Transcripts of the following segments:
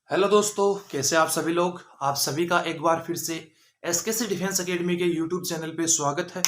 Hello दोस्तों, कैसे आप सभी लोग। आप सभी का एक बार फिर से एसकेसी डिफेंस एकेडमी के यूट्यूब चैनल पे स्वागत है।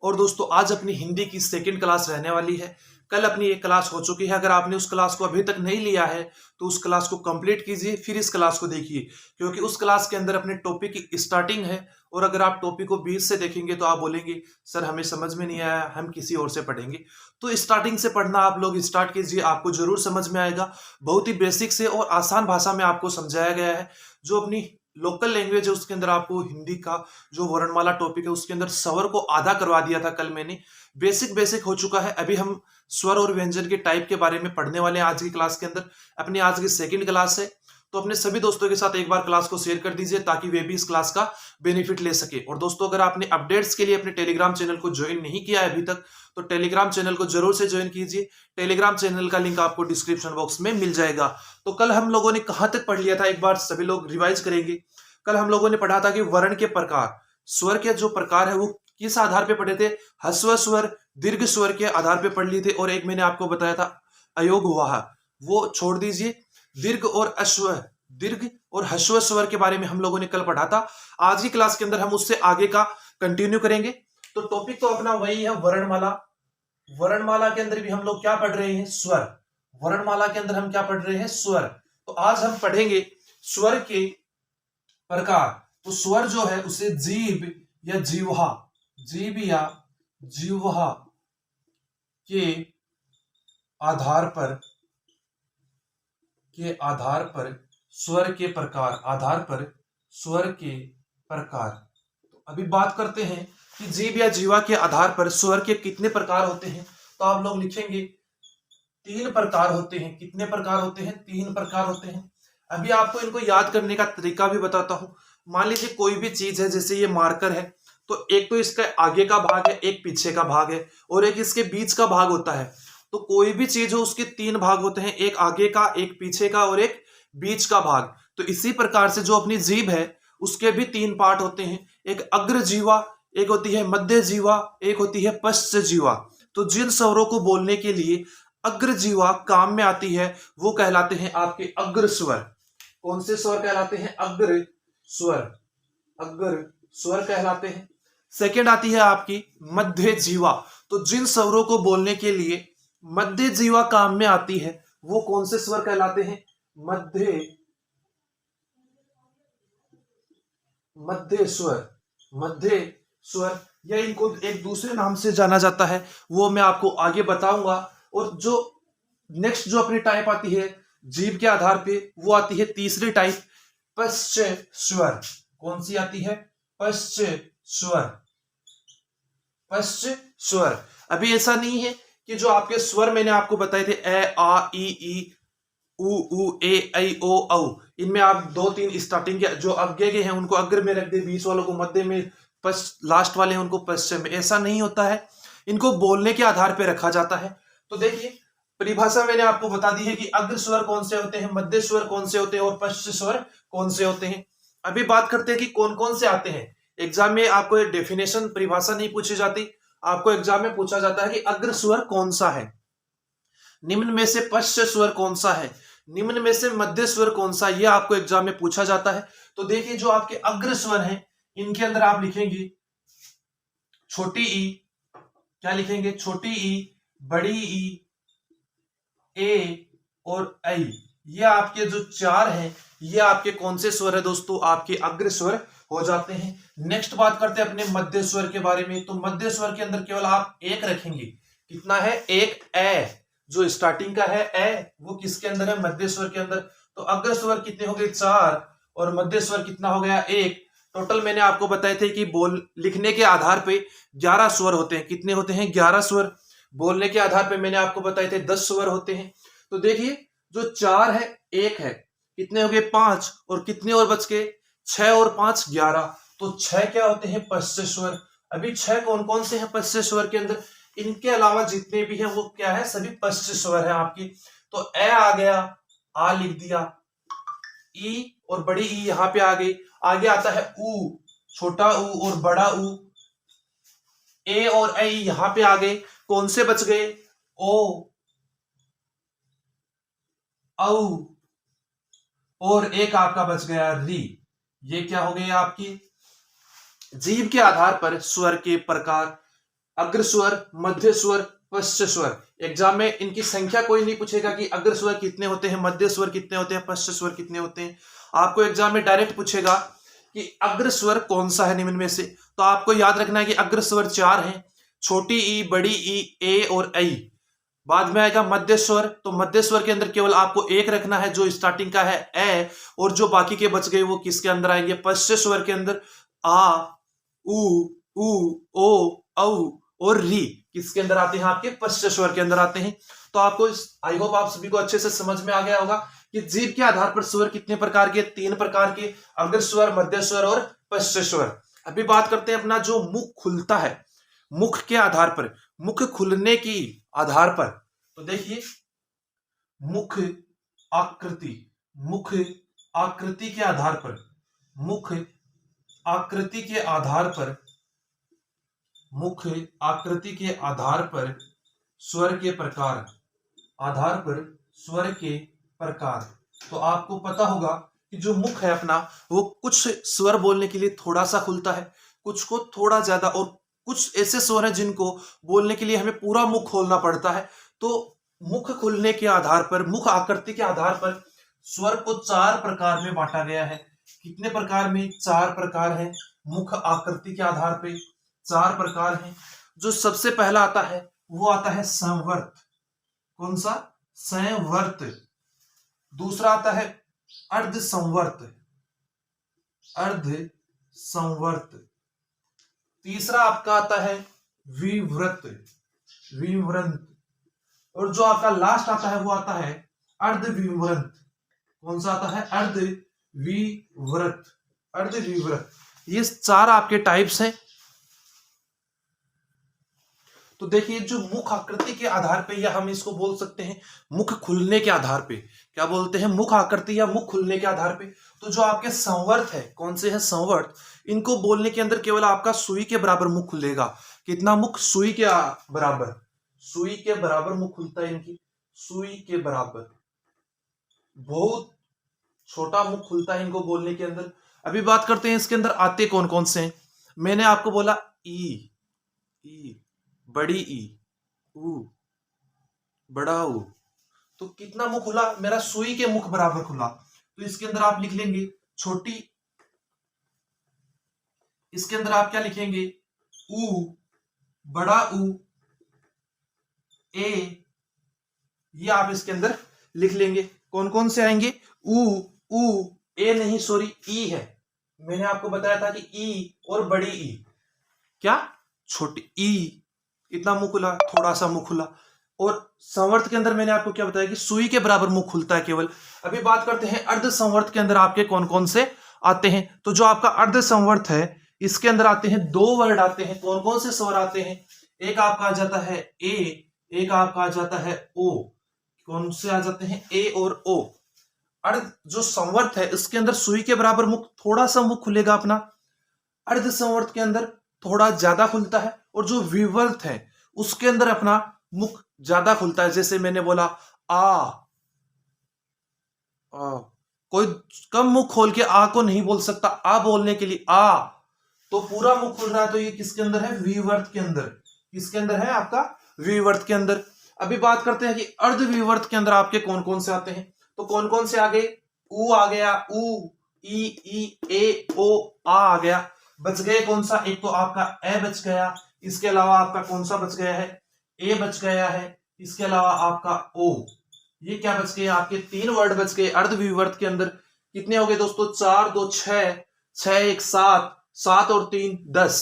और दोस्तों, आज अपनी हिंदी की सेकंड क्लास रहने वाली है। कल अपनी एक क्लास हो चुकी है। अगर आपने उस क्लास को अभी तक नहीं लिया है तो उस क्लास को कंप्लीट कीजिए, फिर इस क्लास को देखिए, क्योंकि उस क्लास के अंदर अपने टॉपिक की स्टार्टिंग है। और अगर आप टॉपिक को बीच से देखेंगे तो आप बोलेंगे सर हमें समझ में नहीं आया, हम किसी और से पढ़ेंगे। तो स्टार्टिंग से पढ़ना आप लोग स्टार्ट कीजिए, आपको जरूर समझ में आएगा। बहुत ही बेसिक से और आसान भाषा में आपको समझाया गया है। जो अपनी लोकल लैंग्वेज है उसके अंदर आपको हिंदी का जो वर्णमाला टॉपिक है उसके अंदर स्वर को आधा करवा दिया था कल मैंने। बेसिक बेसिक हो चुका है। अभी हम स्वर और व्यंजन के टाइप के बारे में पढ़ने वाले हैं आज की क्लास के अंदर। अपनी आज की सेकंड क्लास है, तो अपने सभी दोस्तों के साथ एक बार क्लास को शेयर कर दीजिए ताकि वे भी इस क्लास का बेनिफिट ले सके। और दोस्तों, अगर आपने अपडेट्स के लिए अपने टेलीग्राम चैनल को ज्वाइन नहीं किया है अभी तक तो टेलीग्राम चैनल को जरूर से ज्वाइन कीजिए। टेलीग्राम चैनल का लिंक आपको डिस्क्रिप्शन बॉक्स में मिल जाएगा। तो कल हम लोगों ने कहां तक पढ़ लिया था, एक बार सभी लोग रिवाइज करेंगे। कल हम लोगों ने पढ़ा था कि वर्ण के प्रकार, स्वर के जो प्रकार है वो किस आधार पे पढ़े थे। ह्रस्व स्वर, दीर्घ स्वर के आधार पे पढ़ लिए थे। और एक मैंने आपको बताया था अयोग हुआ है, वो छोड़ दीजिए। दीर्घ और ह्रस्व स्वर के बारे में हम लोगों ने कल पढ़ा था। आज की क्लास के अंदर हम उससे आगे का कंटिन्यू करेंगे। तो टॉपिक तो अपना वही है, वर्णमाला। वर्णमाला के अंदर भी हम लोग क्या पढ़ रहे हैं, स्वर। वर्णमाला के अंदर हम क्या पढ़ रहे हैं, स्वर। तो आज हम पढ़ेंगे स्वर के प्रकार। तो स्वर जो है उसे जीभ या जीवहा, जीभ या जीवहा के आधार पर स्वर के प्रकार, आधार पर स्वर के प्रकार। तो अभी बात करते हैं कि जीभ या जीवा के आधार पर स्वर के कितने प्रकार होते हैं। तो आप लोग लिखेंगे 3 प्रकार होते हैं। कितने प्रकार होते हैं, 3 प्रकार होते हैं। अभी आपको इनको याद करने का तरीका भी बताता हूं। मान लीजिए कोई भी चीज है, जैसे ये मार्कर है, तो एक तो इसका आगे का भाग है, एक पीछे का भाग है, और एक इसके बीच का भाग होता है। तो कोई भी चीज हो उसके 3 भाग होते हैं, एक आगे का, एक पीछे का और एक बीच का भाग। तो इसी प्रकार से जो अपनी जीभ है उसके भी 3 पार्ट होते हैं। एक अग्र जीवा, एक होती है मध्य जीवा, एक होती है पश्च जीवा। तो जिन स्वरों को बोलने के लिए अग्र जीवा काम में आती है वो कहलाते हैं आपके अग्र स्वर। कौन से स्वर कहलाते हैं, अग्र स्वर। अग्र स्वर कहलाते हैं। सेकंड आती है आपकी मध्य जीवा। तो जिन स्वरों को बोलने के लिए मध्य जीवा काम में आती है वो कौन से स्वर कहलाते हैं, मध्य मध्य स्वर। मध्य स्वर, या इनको एक दूसरे नाम से जाना जाता है, वो मैं आपको आगे बताऊंगा। और जो नेक्स्ट जो अपनी टाइप आती है जीभ के आधार पे, वो आती है तीसरी टाइप, पश्च स्वर। कौन सी आती है, पश्च स्वर। पश्च स्वर। अभी ऐसा नहीं है कि जो आपके स्वर मैंने आपको बताए थे ए आ ई उ ए ऐ ओ औ, इनमें आप 2-3 स्टार्टिंग के जो आगे के हैं उनको अग्र में रख दे, बीच वालों को मध्य में, पश्च लास्ट वाले हैं उनको पश्चिम में। ऐसा नहीं होता है, इनको बोलने के आधार पर रखा जाता है। तो देखिए, परिभाषा मैंने आपको बता दी है कि अग्र स्वर कौन से होते हैं, मध्य स्वर कौन से होते हैं और पश्च स्वर कौन से होते हैं। अभी बात करते हैं कि कौन कौन से आते हैं। एग्जाम में आपको डेफिनेशन, परिभाषा नहीं पूछी जाती, आपको एग्जाम में पूछा जाता है कि अग्र स्वर कौन सा है, निम्न में से पश्च स्वर कौन सा है, निम्न में से मध्य स्वर कौन सा, ये आपको एग्जाम में पूछा जाता है। तो देखिए, जो आपके अग्र स्वर हैं इनके अंदर आप लिखेंगे छोटी ई, क्या लिखेंगे, छोटी ई, बड़ी ई, ए और ऐ। ये आपके जो 4 हैं ये आपके कौन से स्वर है दोस्तों, आपके अग्र स्वर हो जाते हैं। नेक्स्ट बात करते हैं अपने मध्य स्वर के बारे में। तो मध्य स्वर के अंदर केवल आप एक रखेंगे। कितना है, एक ए। जो स्टार्टिंग का है ए, वो किसके अंदर है, मध्य स्वर के अंदर। तो अग्र स्वर कितने हो गए, 4, और मध्य स्वर कितना हो गया, 1। टोटल मैंने आपको बताए थे कि बोल लिखने के आधार पे 11 स्वर होते हैं। कितने होते हैं, 11 स्वर। बोलने के आधार पे मैंने आपको बताए थे 10 स्वर होते हैं। तो देखिए, जो 4 है, 1 है, कितने हो गए, 5, और कितने और बच गए, 6 और 5 11। तो 6 क्या होते हैं, पश्च स्वर। अभी 6 कौन कौन से हैं पश्च स्वर के अंदर, इनके अलावा जितने भी हैं वो क्या है, सभी पश्च स्वर है आपकी। तो ए आ गया, आ लिख दिया, ई और बड़ी ई यहां पे आ गई। आगे आता है ऊ, छोटा ऊ और बड़ा ऊ। ए और ऐ यहां पे आ गए। कौन से बच गए, ओ, औ, और एक आपका बच गया री। ये क्या हो गई आपकी? जीभ के आधार पर स्वर के प्रकार, अग्र स्वर, मध्य स्वर, पश्च स्वर। एग्जाम में इनकी संख्या कोई नहीं पूछेगा कि अग्र स्वर कितने होते हैं, मध्य स्वर कितने होते हैं, पश्च स्वर कितने होते हैं। आपको एग्जाम में डायरेक्ट पूछेगा कि अग्र स्वर कौन सा है निम्न में से। तो आपको याद रखना है कि अग्र स्वर 4 हैं, छोटी ई, बड़ी ई, ए और ऐ। बाद में आएगा मध्य स्वर, तो मध्य स्वर के अंदर केवल आपको एक रखना है जो स्टार्टिंग का है ए, और जो बाकी के बच गए वो किसके अंदर आएंगे? पश्च स्वर के अंदर आ, उ, ओ, औ और री किसके अंदर आते हैं? आपके पश्च स्वर के अंदर आते हैं। तो आपको आई होप आप सभी को अच्छे से समझ में आ गया होगा कि जीभ के आधार पर स्वर कितने प्रकार के? 3 प्रकार के, अग्र स्वर, मध्य स्वर और पश्च स्वर। अभी बात करते हैं अपना जो मुख खुलता है, मुख के आधार पर, मुख खुलने की आधार पर। तो देखिए मुख आकृति, मुख आकृति के आधार पर, मुख आकृति के आधार पर, मुख आकृति के आधार पर स्वर के प्रकार, आधार पर स्वर के प्रकार। तो आपको पता होगा कि जो मुख है अपना वो कुछ स्वर बोलने के लिए थोड़ा सा खुलता है, कुछ को थोड़ा ज्यादा, और कुछ ऐसे स्वर हैं जिनको बोलने के लिए हमें पूरा मुख खोलना पड़ता है। तो मुख खुलने के आधार पर, मुख आकृति के आधार पर स्वर को 4 प्रकार में बांटा गया है। कितने प्रकार में? 4 प्रकार है। मुख आकृति के आधार पे 4 प्रकार हैं। जो सबसे पहला आता है वो आता है संवर्त। कौन सा? संवर्त। दूसरा आता है अर्ध संवर्त, अर्ध संवर्त। तीसरा आपका आता है विव्रत, विव्रत। और जो आपका लास्ट आता है वो आता है अर्ध विव्रत। कौन सा आता है? अर्ध विव्रत, अर्ध विव्रत। ये 4 आपके टाइप्स हैं। तो देखिए जो मुख आकृति के आधार पे, या हम इसको बोल सकते हैं मुख खुलने के आधार पे, क्या बोलते हैं? मुख आकृति या मुख खुलने के आधार पे। तो जो आपके संवर्त है, कौन से हैं? संवर्त। इनको बोलने के अंदर केवल आपका सुई के बराबर मुख खुलेगा। कितना मुख? सुई के बराबर, सुई के बराबर मुख खुलता है इनकी, सुई के बराबर। बहुत छोटा मुख खुलता है इनको बोलने के अंदर। अभी बात करते हैं इसके अंदर आते कौन कौन से हैं। मैंने आपको बोला ई, ई, बड़ी ई, ऊ, बड़ा ऊ। तो कितना मुख खुला? मेरा सुई के मुख बराबर खुला। तो इसके अंदर आप लिख लेंगे छोटी, इसके अंदर आप क्या लिखेंगे? ऊ, बड़ा ऊ, ए। ये आप इसके अंदर लिख लेंगे। कौन कौन से आएंगे? ऊ, ए नहीं, सॉरी, ई है। मैंने आपको बताया था कि ई और बड़ी ई, क्या? छोटी ई। इतना मुंह खुला, थोड़ा सा मुंह खुला। और संवर्त के अंदर मैंने आपको क्या बताया कि सुई के बराबर मुंह खुलता है केवल। अभी बात करते हैं अर्ध संवर्त के अंदर आपके कौन कौन से आते हैं। तो जो आपका अर्ध संवर्त है इसके अंदर आते हैं 2 वर्ड आते हैं। कौन कौन से स्वर आते हैं? एक आपका आ जाता है ए, एक आपका आ जाता है ओ। कौन से आ जाते हैं? ए और ओ। अर्ध जो संवर्त है इसके अंदर सुई के बराबर मुख, थोड़ा सा मुख खुलेगा अपना। अर्ध संवर्त के अंदर थोड़ा ज्यादा खुलता है। और जो विवर्त है उसके अंदर अपना मुख ज्यादा खुलता है। जैसे मैंने बोला आ, कोई कम मुख खोल के आ को नहीं बोल सकता। आ बोलने के लिए आ, तो पूरा मुख खुल रहा है। तो ये किसके अंदर है? विवर्त के अंदर। किसके अंदर है? आपका विवर्त के अंदर। अभी बात करते हैं कि अर्ध विवर्त के अंदर आपके कौन कौन से आते हैं। तो कौन कौन से आ गए? ऊ आ गया, ऊ, ई, ए, ओ, आ गया। बच गए कौन सा? एक तो आपका ए बच गया, इसके अलावा आपका कौन सा बच गया है? ए बच गया है, इसके अलावा आपका ओ। ये क्या बच गए? आपके 3 वर्ड बच गए अर्ध विवर्त के अंदर। कितने हो गए दोस्तों? 4 2 6, 6 1 7, 7 और 3 10।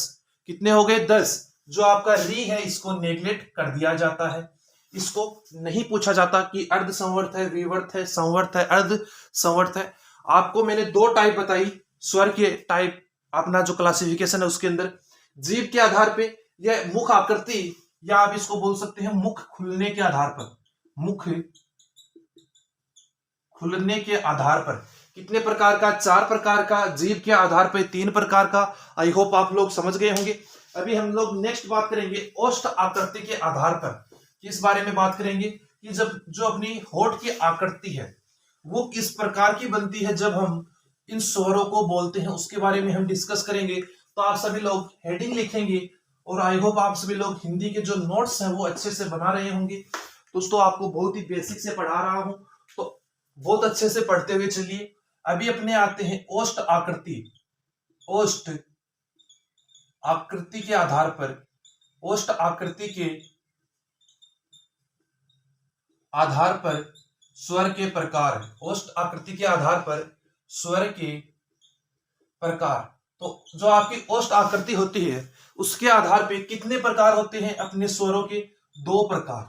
कितने हो गए? 10। जो आपका री है इसको नेग्लेक्ट कर दिया जाता है। इसको नहीं पूछा जाता कि अर्ध संवर्त है, विवर्त है, संवर्त है, अर्ध संवर्त है। आपको मैंने 2 टाइप बताई स्वर के टाइप, अपना जो क्लासिफिकेशन है उसके अंदर जीभ के आधार पे, या मुख आकृति, या आप इसको बोल सकते हैं मुख खुलने के आधार पर। मुख खुलने के आधार पर कितने प्रकार का? 4 प्रकार का। जीभ के आधार पर 3 प्रकार का। आई होप आप लोग समझ गए होंगे। अभी हम लोग नेक्स्ट बात करेंगे ओष्ठ आकृति के आधार पर। किस बारे में बात करेंगे? कि जब जो अपनी होठ की आकृति है वो किस प्रकार की बनती है जब हम इन स्वरों को बोलते हैं, उसके बारे में हम डिस्कस करेंगे। तो आप सभी लोग हेडिंग लिखेंगे और आई होप आप सभी लोग हिंदी के जो नोट्स हैं वो अच्छे से बना रहे होंगे। दोस्तों आपको बहुत ही बेसिक से पढ़ा रहा हूं, तो बहुत अच्छे से पढ़ते हुए चलिए। अभी अपने आते हैं ओष्ठ आकृति। ओष्ठ आकृति के आधार पर, ओष्ठ आकृति के आधार पर स्वर के प्रकार। ओष्ठ आकृति के आधार पर स्वर के प्रकार। तो जो आपकी ओष्ठ आकृति होती है उसके आधार पे कितने प्रकार होते हैं अपने स्वरों के? 2 प्रकार।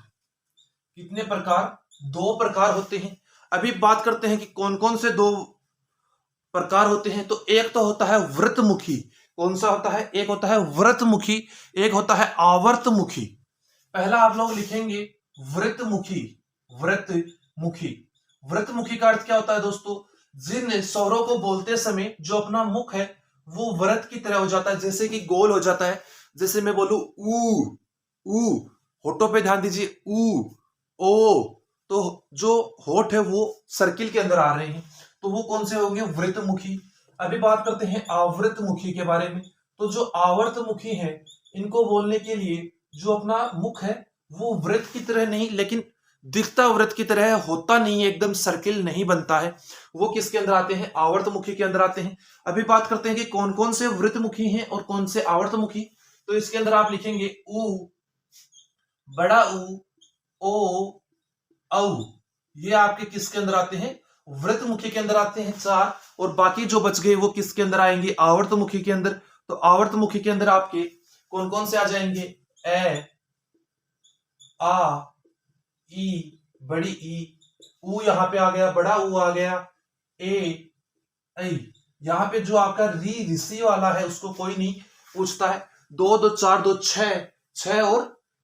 कितने प्रकार? 2 प्रकार होते हैं। अभी बात करते हैं कि कौन कौन से 2 प्रकार होते हैं। तो एक तो होता है वृत्तमुखी। कौन सा होता है? एक होता है वृत्तमुखी, एक होता है आवर्तमुखी। पहला आप लोग लिखेंगे वृत्तमुखी। वृत्तमुखी। वृत्तमुखी का अर्थ क्या होता है दोस्तों? जिन स्वरों को बोलते समय जो अपना मुख है वो वृत्त की तरह हो जाता है, जैसे कि गोल हो जाता है। जैसे मैं बोलूं ऊ, होठों पे ध्यान दीजिए, ऊ, ओ, तो जो होठ है वो सर्किल के अंदर आ रहे हैं, तो वो कौन से होंगे? वृत्तमुखी। अभी बात करते हैं आवृतमुखी के बारे में। तो जो आवर्तमुखी है इनको बोलने के लिए जो अपना मुख है वो वृत्त की तरह नहीं, लेकिन दिखता वृत्त की तरह है, होता नहीं है, एकदम सर्किल नहीं बनता है। वो किसके अंदर आते हैं? आवर्तमुखी के अंदर आते हैं। अभी बात करते हैं कि कौन कौन से वृत्तमुखी हैं और कौन से आवर्तमुखी। तो इसके अंदर आप लिखेंगे ऊ, बड़ा ऊ, ओ, औ। ये आपके किसके अंदर आते हैं? वृत्तमुखी के अंदर आते हैं 4। और बाकी जो बच गए वो किसके अंदर आएंगे? आवर्तमुखी के अंदर। तो आवर्तमुखी के अंदर आपके कौन कौन से आ जाएंगे? ए, आ, ई, बड़ी ई, ऊ यहां पे आ गया, बड़ा ऊ आ गया, ए, ऐ। यहां पे जो आपका ऋषि वाला है उसको कोई नहीं पूछता है। 2 2 4 2 6, 6 और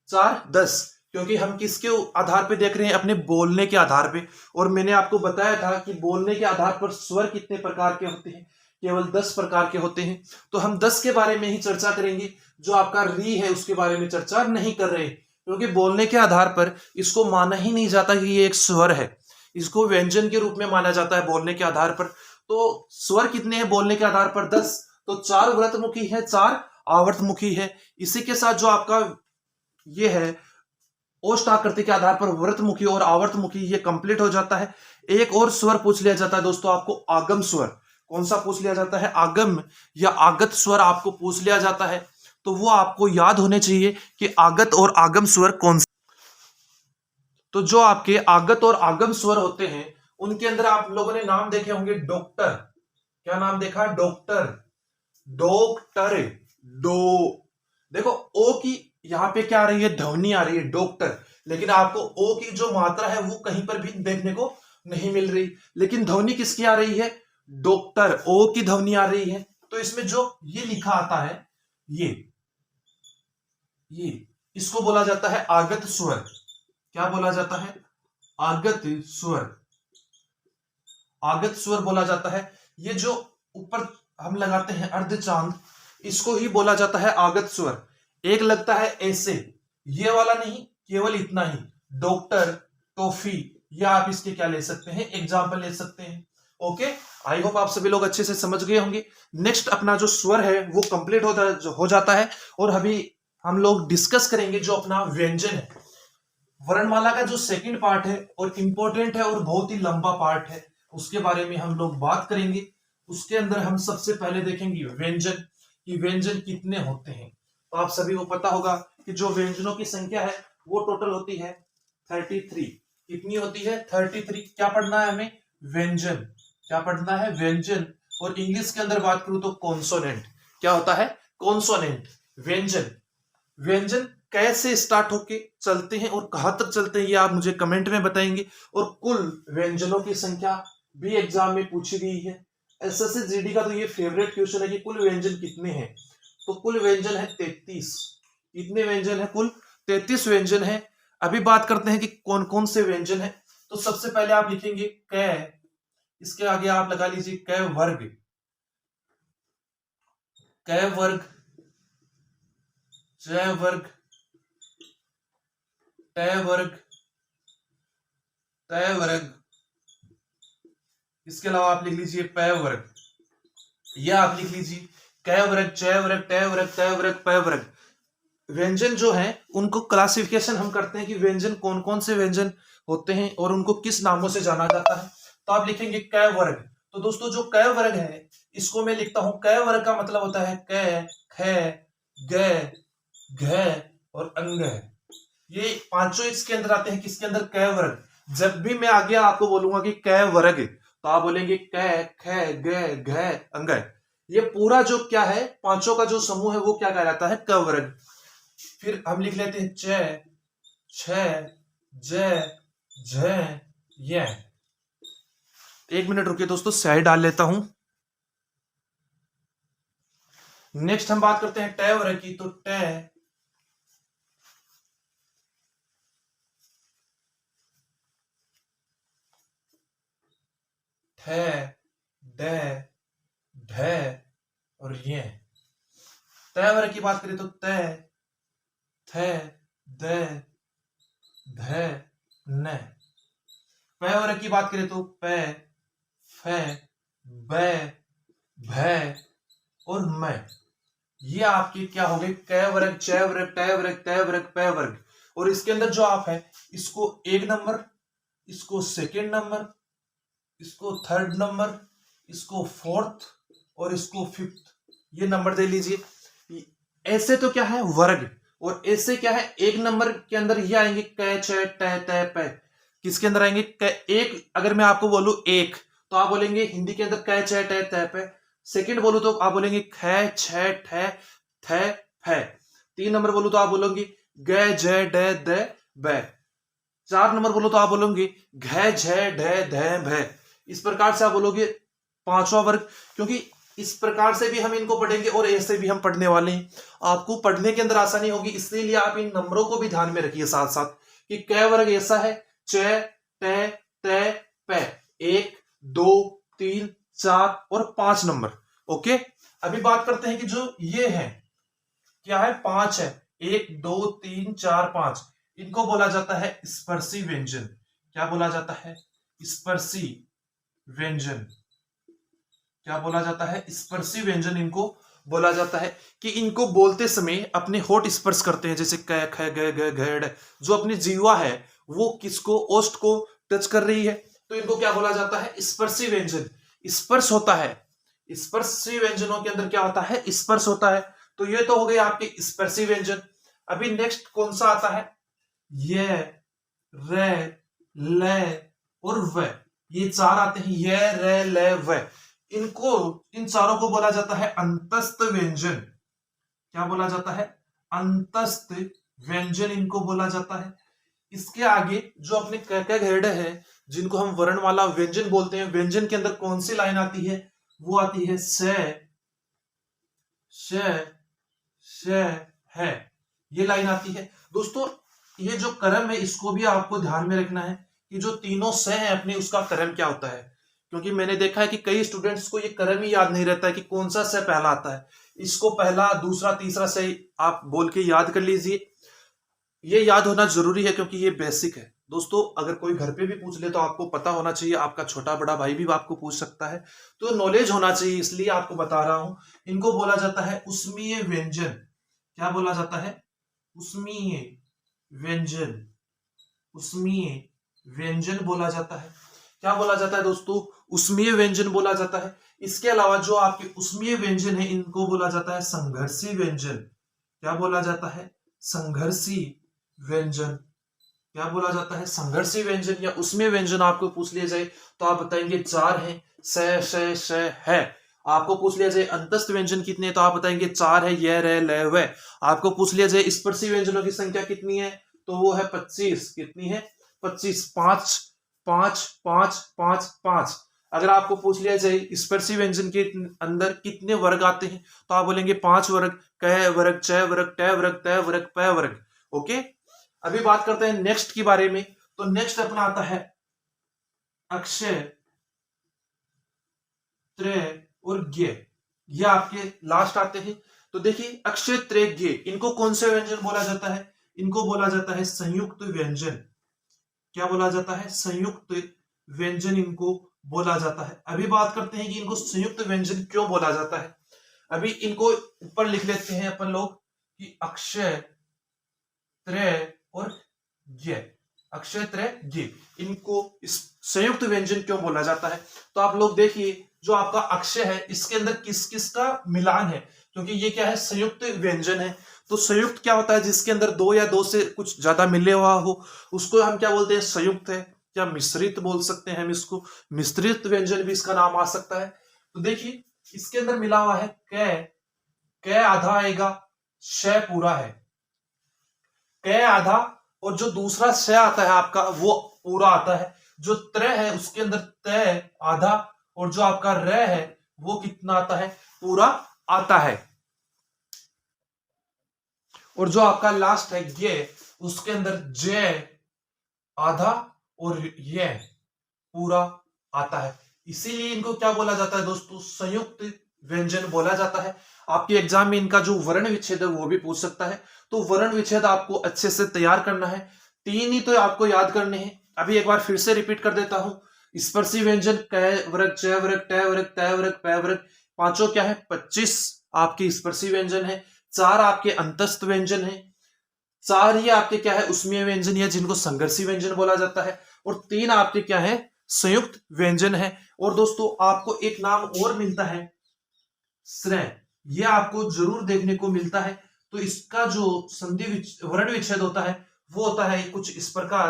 4 10, क्योंकि हम किसके आधार पे देख रहे हैं? अपने बोलने के आधार पे। और मैंने आपको बताया था कि बोलने के आधार पर स्वर कितने प्रकार के होते हैं? केवल 10 प्रकार के होते हैं। तो हम 10 के बारे में ही चर्चा करेंगे, जो आपका री है उसके बारे में चर्चा नहीं कर रहे, क्योंकि बोलने के आधार पर इसको माना ही नहीं जाता कि ये एक स्वर है। इसको व्यंजन के रूप में माना जाता है बोलने के आधार पर। तो स्वर कितने हैं बोलने के आधार पर? 10। तो 4 वृत्तमुखी है, 4 आवर्तमुखी है। इसी के साथ जो आपका ये है ओष्ठ आकृति के आधार पर वृत्तमुखी और आवर्तमुखी, ये कंप्लीट हो जाता है। एक और स्वर पूछ लिया जाता है दोस्तों आपको, आगम स्वर। कौन सा पूछ लिया जाता है? आगम या आगत स्वर आपको पूछ लिया जाता है। तो वो आपको याद होने चाहिए कि आगत और आगम स्वर कौन से। तो जो आपके आगत और आगम स्वर होते हैं उनके अंदर आप लोगों ने नाम देखे होंगे डॉक्टर। क्या नाम देखा? डॉक्टर, डॉक्टर, डो। देखो ओ की यहां पे क्या आ रही है? ध्वनि आ रही है डॉक्टर, लेकिन आपको ओ की जो मात्रा है वो कहीं पर भी देखने को नहीं मिल रही, लेकिन ध्वनि किसकी आ रही है? डॉक्टर, ओ की ध्वनि आ रही है। तो इसमें जो ये लिखा आता है ये इसको बोला जाता है आगत स्वर। क्या बोला जाता है? आगत स्वर। आगत स्वर बोला जाता है। ये जो ऊपर हम लगाते हैं अर्धचांद, इसको ही बोला जाता है आगत स्वर। एक लगता है ऐसे, ये वाला नहीं, केवल इतना ही, डॉक्टर, टॉफी, या आप इसके क्या ले सकते हैं? एग्जाम्पल ले सकते हैं। ओके, आई होप आप सभी लोग अच्छे से समझ गए होंगे। नेक्स्ट अपना जो स्वर है वो कंप्लीट हो जाता है। और अभी हम लोग डिस्कस करेंगे जो अपना व्यंजन है। वर्णमाला का जो सेकंड पार्ट है और इंपॉर्टेंट है और बहुत ही लंबा पार्ट है, उसके बारे में हम लोग बात करेंगे। उसके अंदर हम सबसे पहले देखेंगे व्यंजन, कि व्यंजन कितने होते हैं। तो आप सभी को पता होगा कि जो व्यंजनों की संख्या है वो टोटल होती है 33। कितनी होती है? 33। क्या पढ़ना है हमें? व्यंजन। क्या पढ़ना है? व्यंजन। और इंग्लिश के अंदर बात करूं तो कॉन्सोनेंट। क्या होता है? कॉन्सोनेंट। व्यंजन। व्यंजन कैसे स्टार्ट होके चलते हैं और कहां तक चलते हैं ये आप मुझे कमेंट में बताएंगे। और कुल व्यंजनों की संख्या भी एग्जाम में पूछी गई है। एसएससी जीडी का तो ये फेवरेट क्वेश्चन है कि कुल व्यंजन कितने हैं। तो कुल व्यंजन है 33। कितने व्यंजन है? कुल 33 व्यंजन है। अभी बात करते हैं कि कौन कौन से व्यंजन है। तो सबसे पहले आप लिखेंगे क, इसके आगे आप लगा लीजिए क वर्ग। क वर्ग, च वर्ग, ट वर्ग, त वर्ग, इसके अलावा आप लिख लीजिए प वर्ग, या आप लिख लीजिए क वर्ग, च वर्ग, ट वर्ग, त वर्ग, प वर्ग। व्यंजन जो है उनको क्लासिफिकेशन हम करते हैं कि व्यंजन कौन कौन से व्यंजन होते हैं और उनको किस नामों से जाना जाता है। तो आप लिखेंगे क वर्ग। तो दोस्तों जो क वर्ग है इसको मैं लिखता हूं, क वर्ग का मतलब होता है क, ख, ग, घ और अंग। ये पांचों इसके अंदर आते हैं, किसके अंदर? क वर्ग। जब भी मैं आगे आपको बोलूंगा कि क वर्ग तो आप बोलेंगे क, ख, ग, घ, अंग। ये पूरा जो क्या है, पांचों का जो समूह है वो क्या कहलाता है? क वर्ग। फिर हम लिख लेते हैं च, छ, ज, झ, य। एक मिनट रुकिए दोस्तों, स्याही डाल लेता हूं। नेक्स्ट हम बात करते हैं ट वर्ग की। तो ट, ठ, ड, ढ और य। त वर्ग की बात करें तो त, थ, द, ध, न। प वर्ग की बात करें तो प, फ, ब, भ और म। ये आपके क्या हो गए? क वर्ग, च वर्ग, ट वर्ग, त वर्ग, प वर्ग। और इसके अंदर जो आप है, इसको एक नंबर, इसको सेकेंड नंबर, इसको थर्ड नंबर, इसको फोर्थ और इसको फिफ्थ, ये नंबर दे लीजिए। ऐसे तो क्या है? वर्ग। और ऐसे क्या है? एक नंबर के अंदर ये आएंगे क, छ, ट, त, प। किसके अंदर आएंगे? एक अगर मैं आपको बोलूं एक, तो आप बोलेंगे हिंदी के अंदर क, छ, ट, त, प। सेकंड बोलूं तो आप बोलेंगे ख, छ, ठ, थ, फ। तीन नंबर बोलूं तो आप बोलोगे ग, ज, ड, द, ब। चार नंबर बोलो तो आप बोलोगे घ, झ, ढ, ध, भ। इस प्रकार से आप बोलोगे पांचवा वर्ग। क्योंकि इस प्रकार से भी हम इनको पढ़ेंगे और ऐसे भी हम पढ़ने वाले हैं। आपको पढ़ने के अंदर आसानी होगी, इसलिए आप इन नंबरों को भी ध्यान में रखिए साथ साथ कि क वर्ग ऐसा है च, ट, त, प। एक, दो, तीन, चार और पांच नंबर। ओके, अभी बात करते हैं कि जो ये है क्या है? पांच है। एक, दो, तीन, चार, पांच। इनको बोला जाता है स्पर्शी व्यंजन। क्या बोला जाता है? स्पर्शी व्यंजन। क्या बोला जाता है? स्पर्शी व्यंजन इनको बोला जाता है कि इनको बोलते समय अपने होठ स्पर्श करते हैं, जैसे क, ख, ग, घ, ढ। जो अपनी जीवा है वो किसको? ओष्ठ को टच कर रही है, तो इनको क्या बोला जाता है? स्पर्शी व्यंजन। स्पर्श होता है, स्पर्शी व्यंजनों के अंदर क्या होता है? स्पर्श होता है। तो ये तो हो गए आपके स्पर्शी व्यंजन। अभी नेक्स्ट कौन सा आता है? ये, र, ल और व। ये चार आते हैं, ये, र, ल, व। इनको, इन चारों को बोला जाता है अंतस्थ व्यंजन। क्या बोला जाता है? अंतस्थ व्यंजन इनको बोला जाता है। इसके आगे जो अपने क, घेड़े है, जिनको हम वर्णमाला व्यंजन बोलते हैं, व्यंजन के अंदर कौन सी लाइन आती है? वो आती है स, श, श, है। ये लाइन आती है दोस्तों। ये जो कर्म है इसको भी आपको ध्यान में रखना है कि जो तीनों स है अपने, उसका कर्म क्या होता है। क्योंकि मैंने देखा है कि कई स्टूडेंट्स को ये कर्म ही याद नहीं रहता है कि कौन सा स पहला आता है। इसको पहला, दूसरा, तीसरा स आप बोल के याद कर लीजिए। ये याद होना जरूरी है क्योंकि ये बेसिक है दोस्तों। अगर कोई घर पे भी पूछ ले तो आपको पता होना चाहिए, आपका छोटा बड़ा भाई भी आपको पूछ सकता है, तो नॉलेज होना चाहिए, इसलिए आपको बता रहा हूं। इनको बोला जाता है उष्मीय व्यंजन। क्या बोला जाता है? उष्मीय व्यंजन। उष्मीय व्यंजन बोला जाता है। क्या बोला जाता है दोस्तों? उष्मीय व्यंजन बोला जाता है। इसके अलावा जो आपके उष्मीय व्यंजन है इनको बोला जाता है संघर्षी व्यंजन। क्या बोला जाता है? संघर्षी व्यंजन। क्या बोला जाता है? संघर्षी व्यंजन या उष्मीय व्यंजन। आपको पूछ लिया जाए तो आप बताएंगे चार हैं, स, श, श, है। आपको पूछ लिया जाए अंतस्थ व्यंजन कितने, तो आप बताएंगे चार है, य, र, ल, व। आपको पूछ लिया जाए स्पर्शी व्यंजनों की संख्या कितनी है, तो वो है 25। कितनी है? 25। पांच, पांच, पांच, पांच, पांच। अगर आपको पूछ लिया जाए स्पर्शी व्यंजन के अंदर कितने वर्ग आते हैं, तो आप बोलेंगे पांच वर्ग। क वर्ग, च वर्ग, ट वर्ग, त वर्ग, प वर्ग। ओके, अभी बात करते हैं नेक्स्ट के बारे में। तो नेक्स्ट अपना आता है अक्षय, त्रय और ज्ञ। ये आपके लास्ट आते हैं। तो देखिए अक्षय, त्रय, ज्ञ, इनको कौन से व्यंजन बोला जाता है? इनको बोला जाता है संयुक्त व्यंजन। क्या बोला जाता है? संयुक्त व्यंजन इनको बोला जाता है। अभी बात करते हैं कि इनको संयुक्त व्यंजन क्यों बोला जाता है। अभी इनको ऊपर लिख लेते हैं अपन लोग कि अक्षय त्रय और ज्ञ, अक्षय त्रय ज्ञ, इनको इस संयुक्त व्यंजन क्यों बोला जाता है। तो आप लोग देखिए जो आपका अक्षय है इसके अंदर किस किस का मिलान है, क्योंकि ये क्या है संयुक्त व्यंजन है। तो संयुक्त क्या होता है, जिसके अंदर दो या दो से कुछ ज्यादा मिले हुआ हो उसको हम क्या बोलते हैं, संयुक्त है, या मिश्रित बोल सकते हैं हम इसको, मिश्रित व्यंजन भी इसका नाम आ सकता है। तो देखिए इसके अंदर मिला हुआ है क आधा आएगा, श पूरा है, क आधा, और जो दूसरा श आता है आपका वो पूरा आता है। जो त्रय है उसके अंदर तय आधा, और जो आपका र है वो कितना आता है, पूरा आता है। और जो आपका लास्ट है ये, उसके अंदर j आधा और ये पूरा आता है। इसीलिए इनको क्या बोला जाता है दोस्तों, संयुक्त व्यंजन बोला जाता है। आपके एग्जाम में इनका जो वर्ण विच्छेद है वो भी पूछ सकता है। तो वर्ण विच्छेद आपको अच्छे से तैयार करना है, तीन ही तो आपको याद करने हैं। अभी एक बार फिर से रिपीट कर देता हूं, स्पर्शी व्यंजन क वर्ग, च वर्ग, ट वर्ग, त वर्ग, प वर्ग, पांचों क्या है 25 आपके स्पर्शी व्यंजन है, 4 आपके अंतस्थ व्यंजन है, 4 ही आपके क्या है उसमें व्यंजन है जिनको संघर्षी व्यंजन बोला जाता है, और 3 आपके क्या है संयुक्त व्यंजन है। और दोस्तों आपको एक नाम और मिलता है श्रेय, यह आपको जरूर देखने को मिलता है। तो इसका जो संधि वर्ण विच्छेद होता है वो होता है कुछ इस प्रकार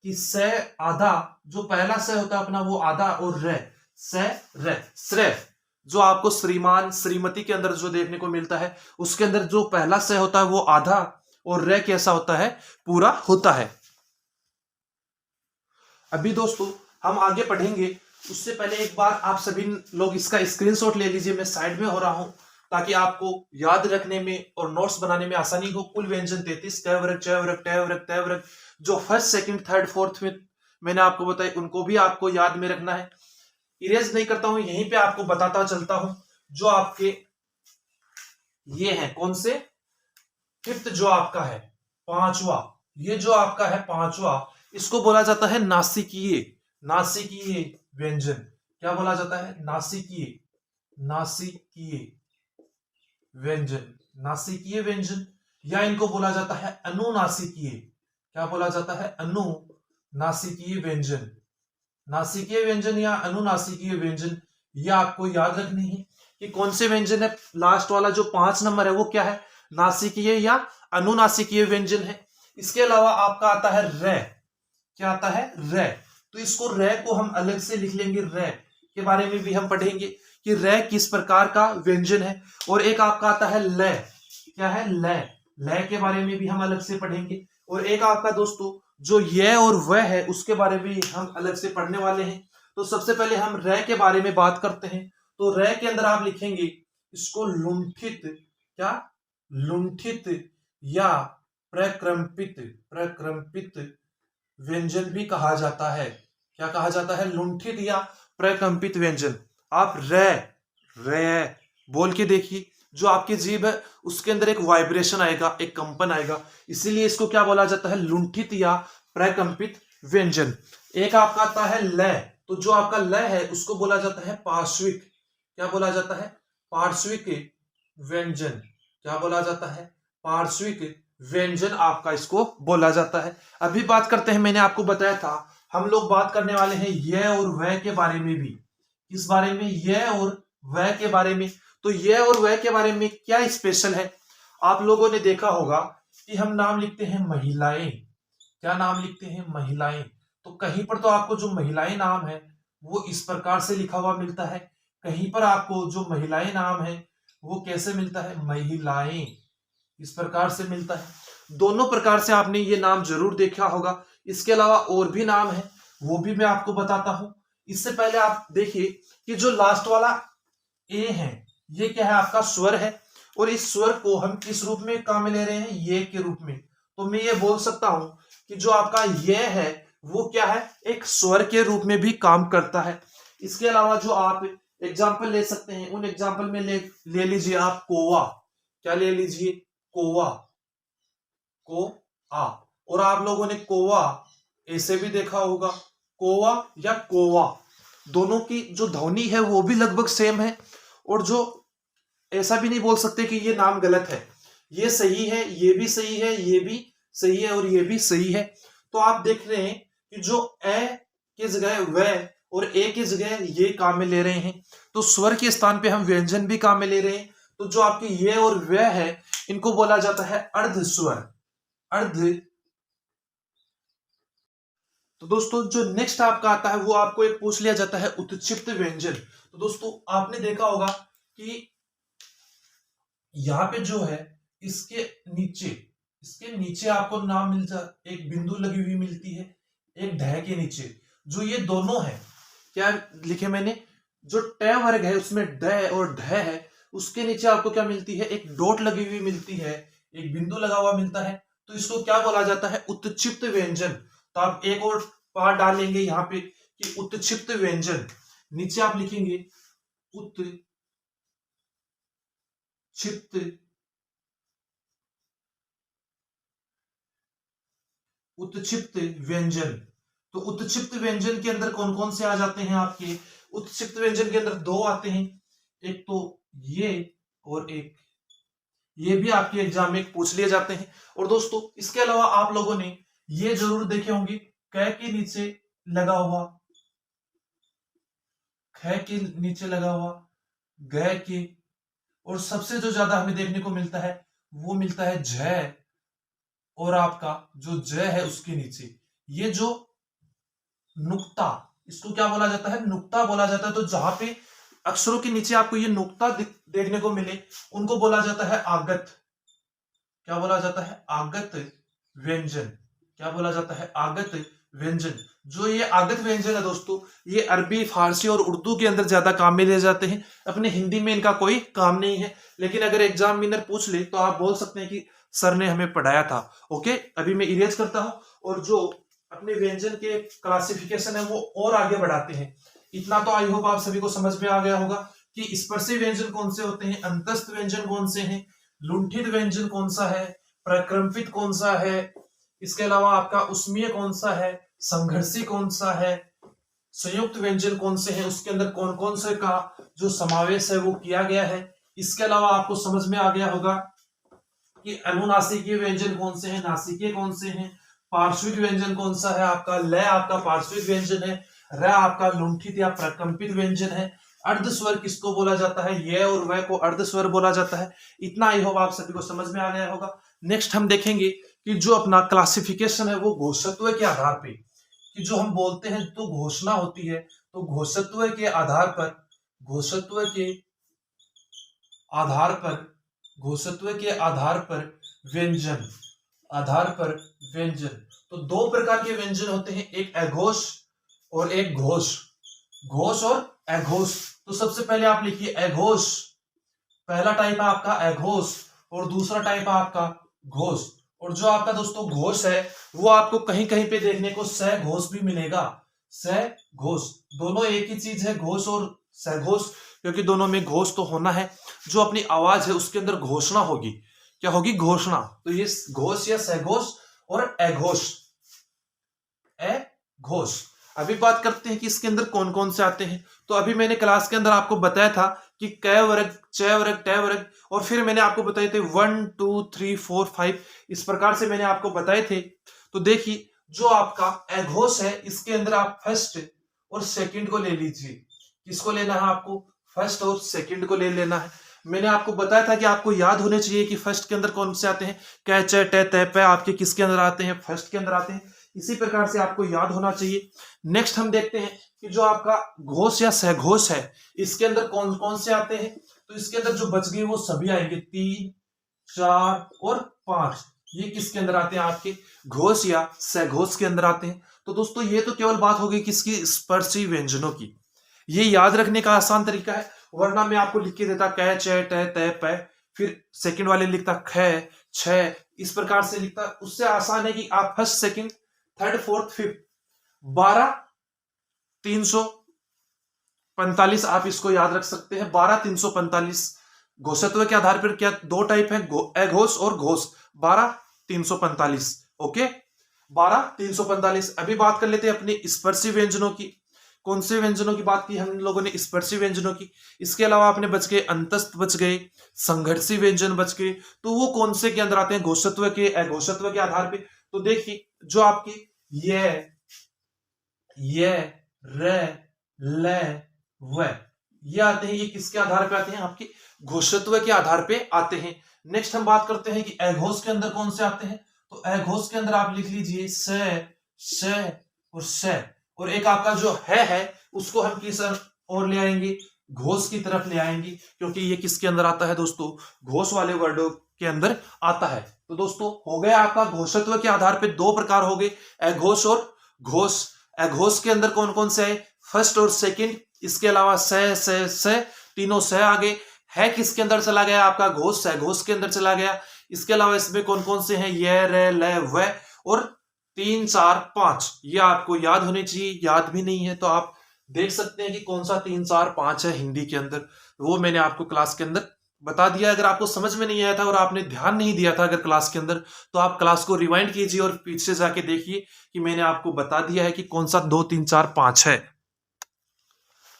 कि स आधा, जो पहला स होता है अपना वो आधा, और र स र श्रेय, जो आपको श्रीमान श्रीमती के अंदर जो देखने को मिलता है उसके अंदर जो पहला स होता है वो आधा, और र कैसा होता है, पूरा होता है। अभी दोस्तों हम आगे पढ़ेंगे, उससे पहले एक बार आप सभी लोग इसका स्क्रीनशॉट ले लीजिए, मैं साइड में हो रहा हूं ताकि आपको याद रखने में और नोट्स बनाने में आसानी हो। कुल व्यंजन 33, क वर्ग, च वर्ग, ट वर्ग, त वर्ग, जो फर्स्ट सेकंड थर्ड फोर्थ में मैंने आपको बताया उनको भी आपको याद में रखना है। इरेज नहीं करता हूं, यहीं पे आपको बताता चलता हूं। जो आपके ये है कौन से, फिफ्थ जो आपका है पांचवा, ये जो आपका है पांचवा, इसको बोला जाता है नासिकीय, नासिकीय व्यंजन। क्या बोला जाता है, नासिकीय, नासिकीय व्यंजन, नासिकीय व्यंजन, या इनको बोला जाता है अनुनासिकीय। क्या बोला जाता है, अनुनासिकीय व्यंजन, नासिकीय व्यंजन या अनुनासिकीय व्यंजन। यह आपको याद रखनी है कि कौन से व्यंजन है। लास्ट वाला जो 5 नंबर है वो क्या है, नासिकीय या अनुनासिकीय व्यंजन है। इसके अलावा आपका आता है रे, क्या आता है, रे। तो इसको रे को हम अलग से लिख लेंगे, रे के बारे में भी हम पढ़ेंगे कि रे किस प्रकार का व्यंजन है। और एक आपका आता है लय, क्या है, लय, लय के बारे में भी हम अलग से पढ़ेंगे। और एक आपका दोस्तों जो ये और वह है उसके बारे में हम अलग से पढ़ने वाले हैं। तो सबसे पहले हम रे के बारे में बात करते हैं। तो रे के अंदर आप लिखेंगे इसको लुंठित, क्या, लुंठित या प्रकंपित, प्रकंपित व्यंजन भी कहा जाता है। क्या कहा जाता है, लुंठित या प्रकंपित व्यंजन। आप रे, रे बोल के देखिए, जो आपकी जीभ है उसके अंदर एक वाइब्रेशन आएगा, एक कंपन आएगा, इसीलिए इसको क्या बोला जाता है, लुंठित या प्रकंपित व्यंजन। एक आपका आता है लय, तो जो आपका लय है उसको बोला जाता है पार्श्विक। क्या बोला जाता है, पार्श्विक व्यंजन। क्या बोला जाता है, पार्श्विक व्यंजन आपका इसको बोला जाता है। अभी बात करते हैं, मैंने आपको बताया था हम लोग बात करने वाले हैं यह और वह के बारे में भी। किस बारे में, यह और वह के बारे में। तो यह और वह के बारे में क्या स्पेशल है, आप लोगों ने देखा होगा कि हम नाम लिखते हैं महिलाएं। क्या नाम लिखते हैं, महिलाएं। तो कहीं पर तो आपको जो महिलाएं नाम है वो इस प्रकार से लिखा हुआ मिलता है, कहीं पर आपको जो महिलाएं नाम है वो कैसे मिलता है, महिलाएं, इस प्रकार से मिलता है। दोनों प्रकार से आपने ये नाम जरूर देखा होगा। इसके अलावा और भी नाम है वो भी मैं आपको बताता हूं। इससे पहले आप देखिए कि जो लास्ट वाला ए है ये क्या है, आपका स्वर है, और इस स्वर को हम किस रूप में काम में ले रहे हैं, ये के रूप में। तो मैं ये बोल सकता हूं कि जो आपका ये है वो क्या है, एक स्वर के रूप में भी काम करता है। इसके अलावा जो आप एग्जाम्पल ले सकते हैं, उन एग्जाम्पल में ले लीजिए आप कोवा। क्या ले लीजिए, कोवा, को आ। और आप लोगों ने कोवा ऐसे भी देखा होगा, कोवा या कोवा। दोनों की जो ध्वनि है वो भी लगभग सेम है, और जो ऐसा भी नहीं बोल सकते कि ये नाम गलत है, ये सही है, ये भी सही है, ये भी सही है और ये भी सही है। तो आप देख रहे हैं कि जो ए की जगह व और ए की जगह ये काम में ले रहे हैं, तो स्वर के स्थान पे हम व्यंजन भी काम में ले रहे हैं। तो जो आपकी ये और व है, इनको बोला जाता है अर्ध स्वर, अर्ध। तो दोस्तों जो नेक्स्ट आपका आता है वो आपको एक पूछ लिया जाता है उत्क्षिप्त व्यंजन। तो दोस्तों आपने देखा होगा कि यहाँ पे जो है इसके नीचे, इसके नीचे आपको नाम मिल जा, एक बिंदु लगी हुई मिलती है, एक ढह के नीचे। जो ये दोनों है, क्या लिखे मैंने, जो ट वर्ग है उसमें ड और ढ है, उसके नीचे आपको क्या मिलती है, एक डॉट लगी हुई मिलती है, एक बिंदु लगा हुआ मिलता है। तो इसको क्या बोला जाता है, उत्क्षिप्त व्यंजन। तो आप एक और पार्ट डालेंगे यहाँ पे कि उत्क्षिप्त व्यंजन, नीचे आप लिखेंगे उत्क्षिप्त उत्क्षिप्त व्यंजन। तो उत्क्षिप्त व्यंजन के अंदर कौन कौन से आ जाते हैं आपके, उत्क्षिप्त व्यंजन के अंदर दो आते हैं, एक तो ये और एक ये भी आपके एग्जाम में पूछ लिए जाते हैं। और दोस्तों इसके अलावा आप लोगों ने ये जरूर देखे होंगे, क के नीचे लगा हुआ, ख के नीचे लगा हुआ, ग के, और सबसे जो ज्यादा हमें देखने को मिलता है वो मिलता है झ, और आपका जो ज है उसके नीचे ये जो नुक्ता, इसको क्या बोला जाता है, नुक्ता बोला जाता है। तो जहां पे अक्षरों के नीचे आपको ये नुक्ता देखने को मिले उनको बोला जाता है आगत। क्या बोला जाता है, आगत व्यंजन। क्या बोला जाता है, आगत व्यंजन। जो ये आगत व्यंजन है दोस्तों, ये अरबी, फारसी और उर्दू के अंदर ज्यादा काम में लिए जाते हैं, अपने हिंदी में इनका कोई काम नहीं है। लेकिन अगर एग्जामिनर पूछ ले तो आप बोल सकते हैं कि सर ने हमें पढ़ाया था। ओके, अभी मैं इरेज करता हूं और जो अपने व्यंजन के क्लासिफिकेशन है वो और आगे बढ़ाते हैं। इतना तो आई होप आप सभी को समझ में आ गया होगा कि स्पर्शी व्यंजन कौन से होते हैं, अंतस्थ व्यंजन कौन से हैं, लुंठित व्यंजन कौन सा है, प्रक्रमित कौन सा है, इसके अलावा आपका उष्मीय कौन सा है, संघर्षी कौन सा है, संयुक्त व्यंजन कौन से हैं, उसके अंदर कौन कौन से का जो समावेश है वो किया गया है। इसके अलावा आपको समझ में आ गया होगा कि अनुनासिकीय व्यंजन कौन से हैं, नासिकीय कौन से हैं, पार्श्विक व्यंजन कौन सा है आपका, लय आपका पार्श्विक व्यंजन है, र आपका लुंठित या प्रकंपित व्यंजन है, अर्ध स्वर किसको बोला जाता है, ये और वह को अर्ध स्वर बोला जाता है। इतना आई होप आप सभी को समझ में आ गया होगा। नेक्स्ट हम देखेंगे कि जो अपना क्लासिफिकेशन है वो घोषत्व के आधार पे, कि जो हम बोलते हैं तो घोषणा होती है, तो घोषत्व के आधार पर, घोषत्व के आधार पर, घोषत्व के आधार पर व्यंजन, आधार पर व्यंजन। तो दो प्रकार के व्यंजन होते हैं, एक अघोष और एक घोष, घोष और अघोष। तो सबसे पहले आप लिखिए अघोष, पहला टाइप है आपका अघोष और दूसरा टाइप है आपका घोष। और जो आपका दोस्तों घोष है वो आपको कहीं कहीं पे देखने को सघोष भी मिलेगा, सघोष, दोनों एक ही चीज है, घोष और सघोष, क्योंकि दोनों में घोष तो होना है, जो अपनी आवाज है उसके अंदर घोषणा होगी, क्या होगी, घोषणा। तो ये घोष या सघोष और अघोष, अघोष। अभी बात करते हैं कि इसके अंदर कौन कौन से आते हैं। तो अभी मैंने क्लास के अंदर आपको बताया था कि क वर्ग, च वर्ग, ट वर्ग, और फिर मैंने आपको बताए थे 1 2 3 4 5, इस प्रकार से मैंने आपको बताए थे। तो देखिए जो आपका अघोष है इसके अंदर आप फर्स्ट और सेकंड को ले लीजिए। किसको लेना है आपको, फर्स्ट और सेकंड को ले लेना है। मैंने आपको बताया था कि आपको याद होने चाहिए कि फर्स्ट के अंदर कौन से आते हैं, क च ट त प आपके किसके अंदर आते हैं, फर्स्ट के अंदर आते हैं। इसी प्रकार से आपको याद होना चाहिए। नेक्स्ट हम देखते हैं कि जो आपका घोष या सघोष है इसके अंदर कौन कौन से आते हैं। तो इसके अंदर जो बच गए वो सभी आएंगे, 3 4 और 5, ये किसके अंदर आते हैं, आपके घोष या सघोष के अंदर आते हैं। तो दोस्तों ये तो केवल बात हो गई किसकी, स्पर्शी व्यंजनों की। ये याद रखने का आसान तरीका है, वरना मैं आपको लिख के देता क च ट त प, फिर सेकंड वाले लिखता ख छ, इस प्रकार से लिखता। उससे आसान है कि आप first second third fourth fifth 12 345 आप इसको याद रख सकते हैं, 12 345। घोषत्व के आधार पर क्या दो टाइप है, अघोष और घोष, 12 345। ओके, 12 345। अभी बात कर लेते हैं अपनी स्पर्शी व्यंजनों की। कौन से व्यंजनों की बात की हम लोगों ने? स्पर्शी व्यंजनों की। इसके अलावा आपने बच गए अंतस्थ, बच गए संघर्षी व्यंजन, बच गए। तो वो कौन से के अंदर आते हैं? घोषत्व के, अघोषत्व के आधार पे। तो देखिए जो आपकी ये र ल व ये आते हैं, ये किसके आधार पे आते हैं? आपके घोषत्व के आधार पे आते हैं। नेक्स्ट हम बात करते हैं कि अघोष के अंदर कौन से आते हैं। तो अघोष के अंदर आप लिख लीजिए स और स, और एक आपका जो है उसको हम किस और ले आएंगे? घोष की तरफ ले आएंगे, क्योंकि ये किसके अंदर आता है दोस्तों? घोष वाले वर्डों के अंदर आता है। तो दोस्तों हो गया आपका घोषत्व के आधार पे दो प्रकार हो गए, अघोष और घोष। अघोष के अंदर कौन कौन से है? फर्स्ट और सेकंड। इसके अलावा स तीनों स आ गए। है किसके अंदर चला गया? आपका घोष, घोष के अंदर चला गया। इसके अलावा इसमें कौन कौन से हैं? ये रे ल व और 3 4 5। ये आपको याद होने चाहिए, याद भी नहीं है तो आप देख सकते हैं कि कौन सा 3 4 5 है हिंदी के अंदर, वो मैंने आपको क्लास के अंदर बता दिया। अगर आपको समझ में नहीं आया था और आपने ध्यान नहीं दिया था अगर क्लास के अंदर, तो आप क्लास को रिवाइंड कीजिए और पीछे जाके देखिए कि मैंने आपको बता दिया है कि कौन सा 2 3 4 5 है।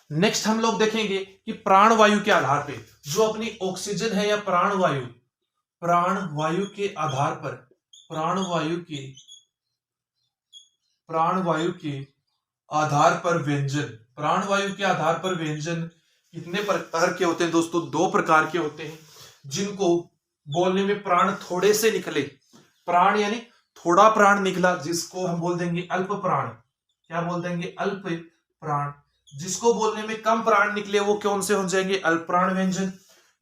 नेक्स्ट हम लोग देखेंगे कि प्राण वायु के आधार पे जो अपनी ऑक्सीजन है या प्राण वायु के आधार पर, प्राण वायु के आधार पर व्यंजन, प्राण वायु के आधार पर व्यंजन कितने प्रकार के होते हैं दोस्तों? 2 प्रकार के होते हैं, जिनको बोलने में प्राण थोड़े से निकले, प्राण यानी थोड़ा प्राण निकला, जिसको हम बोल देंगे अल्प प्राण। क्या बोल देंगे? अल्प प्राण। जिसको बोलने में कम प्राण निकले वो कौन से हो जाएंगे? अल्प प्राण व्यंजन।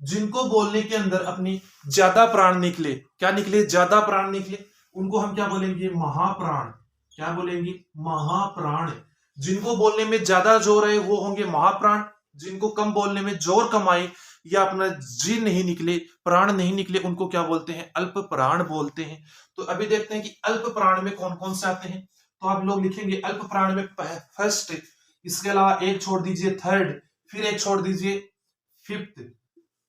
जिनको बोलने के अंदर अपनी ज्यादा प्राण निकले, क्या निकले? ज्यादा प्राण निकले, उनको हम क्या बोलेंगे? महाप्राण। क्या बोलेंगे? महाप्राण। जिनको बोलने में ज्यादा जोर है वो होंगे महाप्राण। जिनको कम बोलने में जोर कम आए या अपना जी नहीं निकले, प्राण नहीं निकले, उनको क्या बोलते हैं? अल्प प्राण बोलते हैं। तो अभी देखते हैं कि अल्प प्राण में कौन कौन से आते हैं। तो आप लोग लिखेंगे अल्प प्राण में फर्स्ट, इसके अलावा एक छोड़ दीजिए थर्ड, फिर एक छोड़ दीजिए फिफ्थ,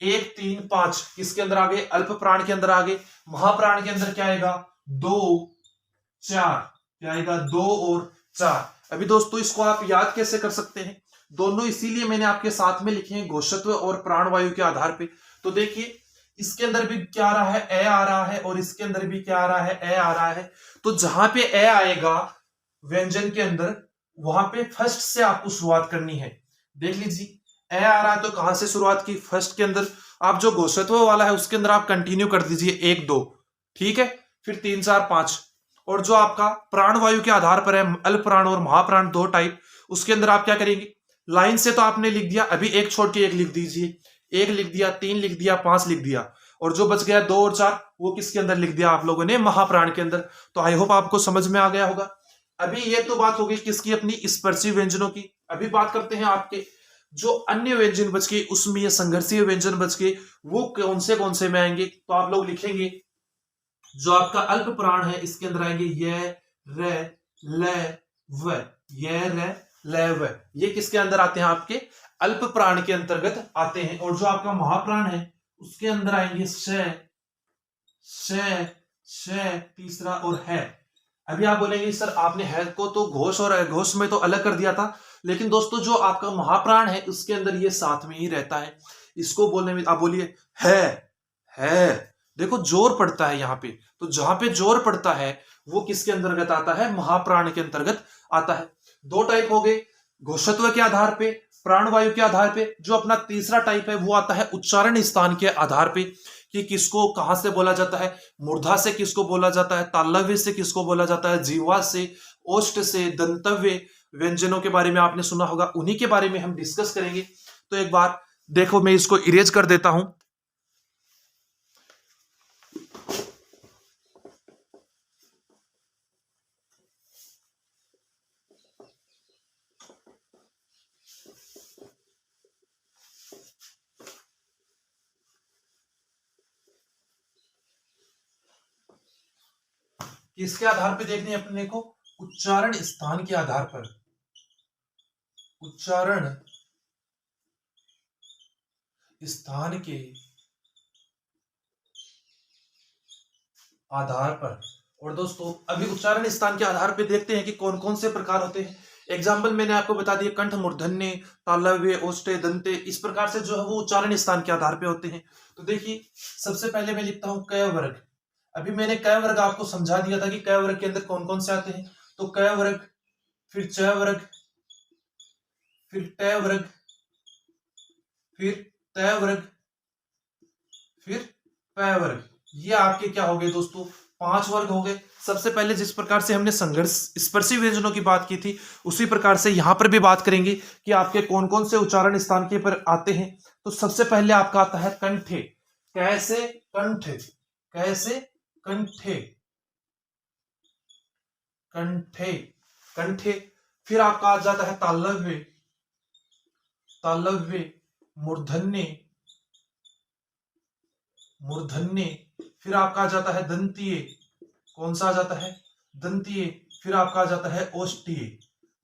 1 3 5 किसके अंदर आ गए? अल्प प्राण के अंदर आ गए। महाप्राण के अंदर क्या आएगा? 2 4, क्या आएगा? 2 और 4। अभी दोस्तों इसको आप याद कैसे कर सकते हैं? दोनों इसीलिए मैंने आपके साथ में लिखे हैं, घोषत्व और प्राणवायु के आधार पे। तो देखिए इसके अंदर भी क्या आ रहा है? ए आ रहा है, और इसके अंदर भी क्या आ रहा है? ए आ रहा है। तो जहां पे ए आएगा व्यंजन के अंदर, वहां पे फर्स्ट से आपको शुरुआत करनी है। देख लीजिए ए आ रहा है तो कहां से शुरुआत की? फर्स्ट के अंदर। आप जो घोषत्व वाला है उसके अंदर आप कंटिन्यू कर दीजिए 1 2, ठीक है, फिर 3 4 5। और जो आपका प्राणवायु के आधार पर है अल्प प्राण और महाप्राण 2 टाइप, उसके अंदर आप क्या करेंगे? लाइन से तो आपने लिख दिया, अभी एक छोड़ के एक लिख दीजिए। 1 लिख दिया, 3 लिख दिया, 5 लिख दिया, और जो बच गया 2 और 4 वो किसके अंदर लिख दिया आप लोगों ने? महाप्राण के अंदर। तो आई होप आपको समझ में आ गया होगा। अभी ये तो बात होगी किसकी? अपनी स्पर्शी व्यंजनों की। अभी बात करते हैं आपके जो अन्य व्यंजन बच गए, उसमें ये संघर्षीय व्यंजन बच गए, वो कौन से में आएंगे? तो आप लोग लिखेंगे जो आपका अल्प प्राण है इसके अंदर आएंगे ये रे ल व, ये रे ल व, ये किसके अंदर आते हैं? आपके अल्प प्राण के अंतर्गत आते हैं। और जो आपका महाप्राण है उसके अंदर आएंगे श तीसरा और है। अभी आप बोलेंगे सर आपने है को तो घोष और अघोष में तो अलग कर दिया था, लेकिन दोस्तों जो आपका महाप्राण है उसके अंदर ये साथ में ही रहता है। इसको बोलने में आप बोलिए है, देखो जोर पड़ता है यहाँ पे, तो जहां पे जोर पड़ता है वो किसके अंतर्गत आता है? महाप्राण के अंतर्गत आता है। 2 टाइप हो गए, घोषत्व के आधार पे, प्राणवायु के आधार पे। जो अपना तीसरा टाइप है वो आता है उच्चारण स्थान के आधार पे, कि किसको कहां से बोला जाता है। मूर्धा से किसको बोला जाता है, तालव्य से किसको बोला जाता है, जीवा से, ओष्ठ से, दंतव्य व्यंजनों के बारे में आपने सुना होगा, उन्हीं के बारे में हम डिस्कस करेंगे। तो एक बार देखो मैं इसको इरेज कर देता हूं। किसके आधार पे देखने अपने को? उच्चारण स्थान के आधार पर, उच्चारण स्थान के आधार पर। और दोस्तों अभी उच्चारण स्थान के आधार पे देखते हैं कि कौन कौन से प्रकार होते हैं। एग्जाम्पल मैंने आपको बता दिया, कंठ, मूर्धन्य, तालव्य, ओष्ठ्य, दंते, इस प्रकार से जो है वो उच्चारण स्थान के आधार पे होते हैं। तो देखिए सबसे पहले मैं लिखता हूं क वर्ग। अभी मैंने क वर्ग आपको समझा दिया था कि क वर्ग के अंदर कौन कौन से आते हैं। तो क वर्ग, फिर च वर्ग, फिर ट वर्ग, फिर त वर्ग, फिर प वर्ग। ये आपके क्या हो गए दोस्तों, 5 वर्ग हो गए। सबसे पहले जिस प्रकार से हमने संघर्ष स्पर्शी व्यंजनों की बात की थी, उसी प्रकार से यहां पर भी बात करेंगे कि आपके कौन कौन से उच्चारण स्थान के पर आते हैं। तो सबसे पहले आपका आता है कंठे। कैसे? कंठ। कैसे? कंठे। कंठे। कंठे। फिर आपका आ जाता है तालव्य। तालव्य। मूर्धन्य। मूर्धन्य। फिर आपका आ जाता है दंतीय। कौन सा आ जाता है? दंतीय। फिर आपका आ जाता है ओष्ठीय।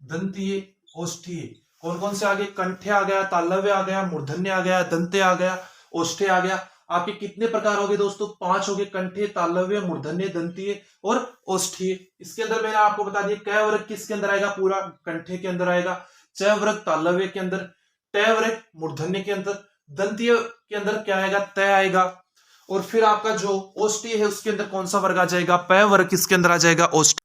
दंतीय, ओष्ठीय। कौन कौन से आ गए? कंठे आ गया, तालव्य आ गया, मूर्धन्य आ गया, दंते आ गया, ओष्ठे आ गया। आपके कितने प्रकार हो गए दोस्तों? 5 हो गए। कंठे, तालव्य, मूर्धन्य, दंतीय और ओष्ठीय। इसके अंदर मैंने आपको बता दिया क वर्ग किसके अंदर आएगा? पूरा कंठे के अंदर आएगा। च वर्ग तालव्य के अंदर, ट वर्ग मूर्धन्य के अंदर, दंतीय के अंदर क्या आएगा? त आएगा। और फिर आपका जो ओष्ठीय है उसके अंदर कौन सा वर्ग आ जाएगा? प वर्ग किसके अंदर आ जाएगा? ओष्ठ।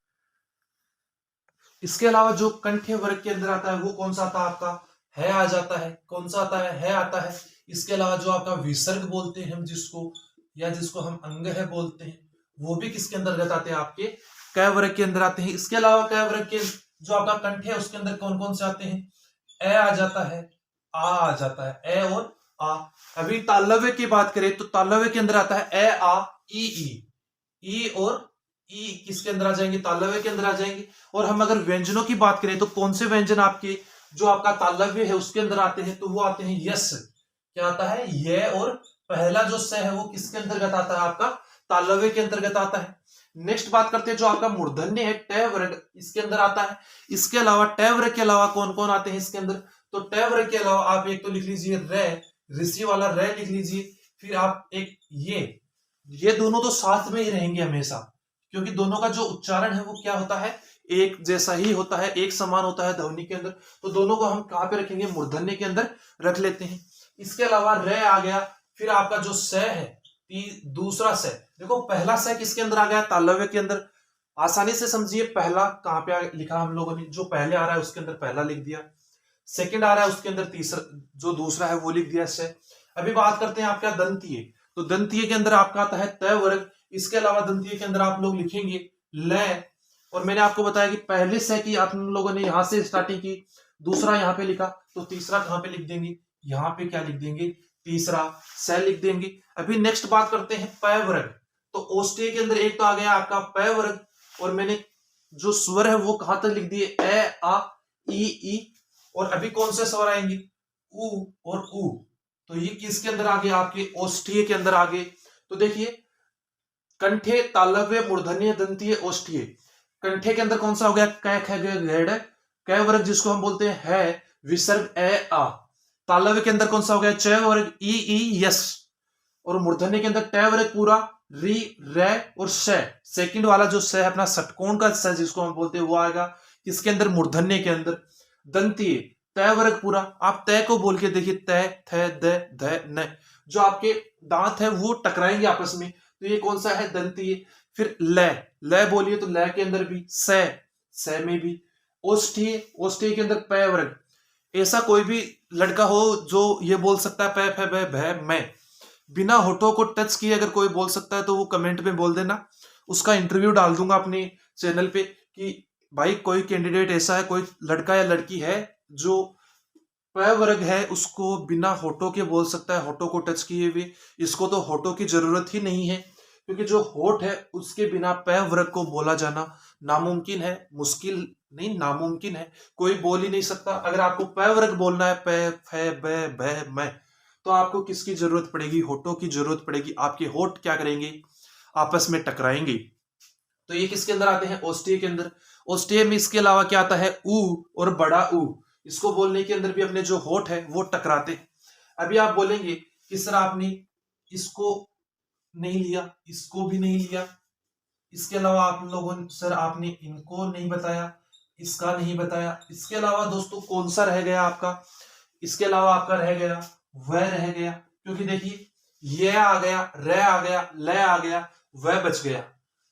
इसके अलावा जो कंठ्य वर्ग के अंदर आता है वो कौन सा आता है आपका? है आ जाता है। कौन सा आता है? है आता है। इसके अलावा जो आपका विसर्ग बोलते हैं हम जिसको, या जिसको हम अंग है बोलते हैं, वो भी किसके अंतर्गत आते हैं? आपके क वर्ग के अंदर आते हैं। इसके अलावा क वर्ग के जो आपका कंठ है उसके अंदर कौन कौन से आते हैं? ए आ जाता है, आ जाता है, ए और आ। अभी तालव्य की बात करें तो तालव्य के अंदर आता है ए आ ई ई। ई और ई किसके अंदर आ जाएंगे? तालव्य के अंदर आ जाएंगे। और हम अगर व्यंजनों की बात करें तो कौन से व्यंजन आपके जो आपका तालव्य है उसके अंदर आते हैं? तो वो आते हैं यस। क्या आता है? ये। और पहला जो स है वो किसके अंतर्गत आता है? आपका तालव्य के अंतर्गत आता है। नेक्स्ट बात करते हैं जो आपका मूर्धन्य है, ट वर्ग इसके अंदर आता है। इसके अलावा ट वर्ग के अलावा कौन कौन आते हैं इसके अंदर? तो ट वर्ग के अलावा आप एक तो लिख लीजिए रे, ऋषि वाला रे लिख लीजिए। फिर आप एक ये दोनों तो साथ में ही रहेंगे हमेशा, क्योंकि दोनों का जो उच्चारण है वो क्या होता है? एक जैसा ही होता है, एक समान होता है ध्वनि के अंदर। तो दोनों को हम कहां पे रखेंगे? मूर्धन्य के अंदर रख लेते हैं। इसके अलावा रे आ गया। फिर आपका जो स है, दूसरा स, देखो पहला स किसके अंदर आ गया? तालव्य के अंदर। आसानी से समझिए, पहला कहां पे लिखा हम लोगों ने? जो पहले आ रहा है उसके अंदर पहला लिख दिया, सेकंड आ रहा है उसके अंदर तीसरा जो दूसरा है वो लिख दिया स। अभी बात करते हैं आपका दंतीय। तो दंतीय के अंदर आपका आता है त वर्ग। इसके अलावा दंतीय के अंदर आप लोग लिखेंगे ल। और मैंने आपको बताया कि पहले से की आप लोगों ने यहां से स्टार्टिंग की, दूसरा यहां पे लिखा, तो तीसरा कहां पे लिख देंगे? यहां पे क्या लिख देंगे? तीसरा स लिख देंगे। अभी नेक्स्ट बात करते हैं प वर्ग। तो ओष्ठ्य के अंदर एक तो आ गया आपका प वर्ग, और मैंने जो स्वर है वो कहां तक लिख दिए? ए आ ई। और अभी कौन से स्वर आएंगे? उ और उ। तो ये किसके अंदर आ गए? आपके ओष्ठ्य के अंदर आ गए। तो देखिए कंठे, तालव्य, मूर्धन्य, दंतीय, ओष्ठ्य। कंठे के अंदर कौन सा हो गया? क ख ग घ ड़। क वर्ग जिसको हम बोलते हैं है, विसर्ग ए आ। तालव्य के अंदर कौन सा हो गया? च वर्ग ई यस। और मूर्धन्य के अंदर ट वर्ग पूरा, री रे और श। सेकंड वाला जो स है अपना षटकोण का स जिसको हम बोलते हैं वो आएगा किसके अंदर? मूर्धन्य के अंदर। दंतीय त वर्ग पूरा, आप तय को बोल के देखिए, त थ द ध न। जो आपके दांत है वो टकराएंगे आपस में, तो ये कौन सा है? दंतीय। फिर ल, ल बोलिए तो ल के अंदर भी स में भी। ओष्ठीय, ओष्ठीय के अंदर प वर्ग। ऐसा कोई भी लड़का हो जो ये बोल सकता है प फ ब भ मैं, बिना होठों को टच किए अगर कोई बोल सकता है तो वो कमेंट में बोल देना। उसका इंटरव्यू डाल दूंगा अपने चैनल पे कि भाई कोई कैंडिडेट ऐसा है, कोई लड़का या लड़की है जो प वर्ग है उसको बिना होठों के बोल सकता है, होठों को टच किए हुए। इसको तो होठों की जरूरत ही नहीं है, क्योंकि जो होठ है उसके बिना प वर्ग को बोला जाना नामुमकिन है। मुश्किल नहीं, नामुमकिन है, कोई बोल ही नहीं सकता। अगर आपको प वर्ग बोलना है, प फ ब भ मैं, तो आपको किसकी जरूरत पड़ेगी? होठों की जरूरत पड़ेगी। आपके होठ क्या करेंगे? आपस में टकराएंगे। तो ये किसके अंदर आते हैं? ओष्ठ्य के अंदर। ओष्ठ्य में इसके अलावा क्या आता है? उ और बड़ा उ। इसको बोलने के अंदर भी अपने जो होठ है वो टकराते हैं। अभी आप बोलेंगे कि सर आपने इसको नहीं लिया, इसको भी नहीं लिया, इसके अलावा आप लोगों ने सर आपने इनको नहीं बताया, इसका नहीं बताया। इसके अलावा दोस्तों कौन सा रह गया आपका, इसके अलावा आपका रह गया वह रह गया, क्योंकि देखिए ये आ गया, र आ गया, ल आ गया, वह बच गया।